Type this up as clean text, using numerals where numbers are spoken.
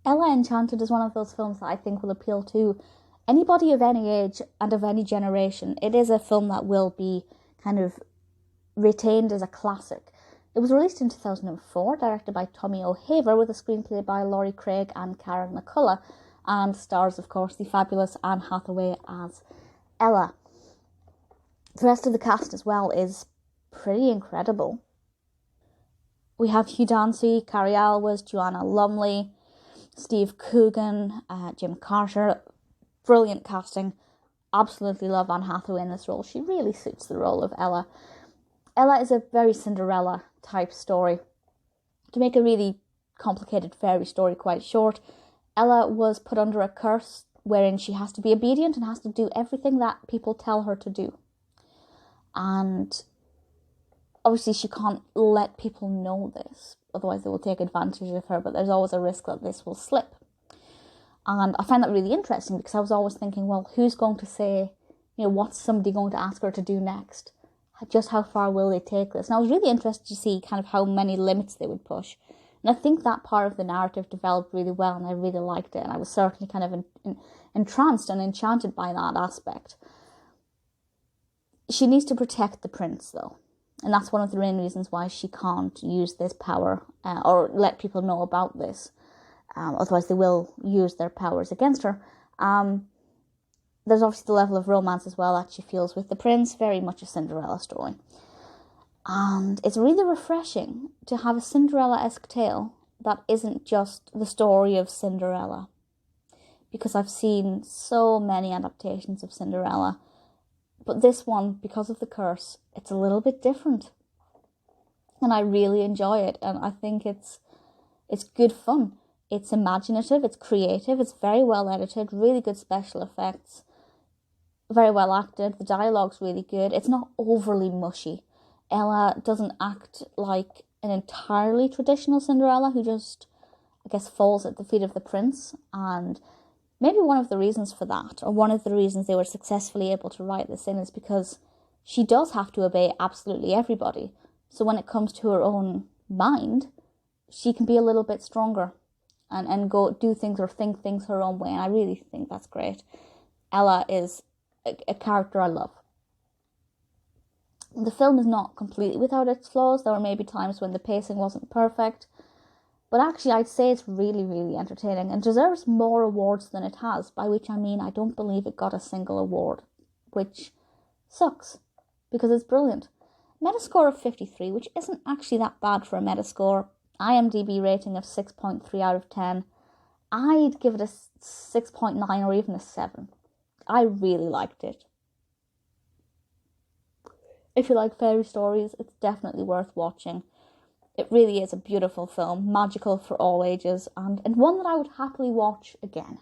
Ella Enchanted is one of those films that I think will appeal to anybody of any age and of any generation. It is a film that will be kind of retained as a classic. It was released in 2004, directed by Tommy O'Haver, with a screenplay by Laurie Craig and Karen McCullah, and stars, of course, the fabulous Anne Hathaway as Ella. The rest of the cast as well is pretty incredible. We have Hugh Dancy, Cary Elwes, Joanna Lumley, Steve Coogan, Jim Carter. Brilliant casting. Absolutely love Anne Hathaway in this role. She really suits the role of Ella. Ella is a very Cinderella type story. To make a really complicated fairy story quite short, Ella was put under a curse wherein she has to be obedient and has to do everything that people tell her to do. And obviously she can't let people know this, otherwise they will take advantage of her, but there's always a risk that this will slip. And I find that really interesting because I was always thinking, well, who's going to say, what's somebody going to ask her to do next? Just how far will they take this? And I was really interested to see kind of how many limits they would push. And I think that part of the narrative developed really well, and I really liked it. And I was certainly kind of entranced and enchanted by that aspect. She needs to protect the prince, though. And that's one of the main reasons why she can't use this power or let people know about this. Otherwise they will use their powers against her. There's obviously the level of romance as well that she feels with the prince, very much a Cinderella story. And it's really refreshing to have a Cinderella-esque tale that isn't just the story of Cinderella. Because I've seen so many adaptations of Cinderella. But this one, because of the curse, it's a little bit different. And I really enjoy it. And I think it's good fun. It's imaginative, it's creative, it's very well edited, really good special effects. Very well acted, the dialogue's really good. It's not overly mushy. Ella doesn't act like an entirely traditional Cinderella who just, I guess, falls at the feet of the prince. And maybe one of the reasons for that, or one of the reasons they were successfully able to write this in, is because she does have to obey absolutely everybody. So when it comes to her own mind, she can be a little bit stronger and go do things or think things her own way. And I really think that's great. Ella is a character I love. The film is not completely without its flaws. There were maybe times when the pacing wasn't perfect. But actually, I'd say it's really, really entertaining and deserves more awards than it has, by which I mean I don't believe it got a single award, which sucks, because it's brilliant. Metascore of 53, which isn't actually that bad for a Metascore. IMDb rating of 6.3 out of 10. I'd give it a 6.9 or even a 7. I really liked it. If you like fairy stories, it's definitely worth watching. It really is a beautiful film, magical for all ages, and one that I would happily watch again.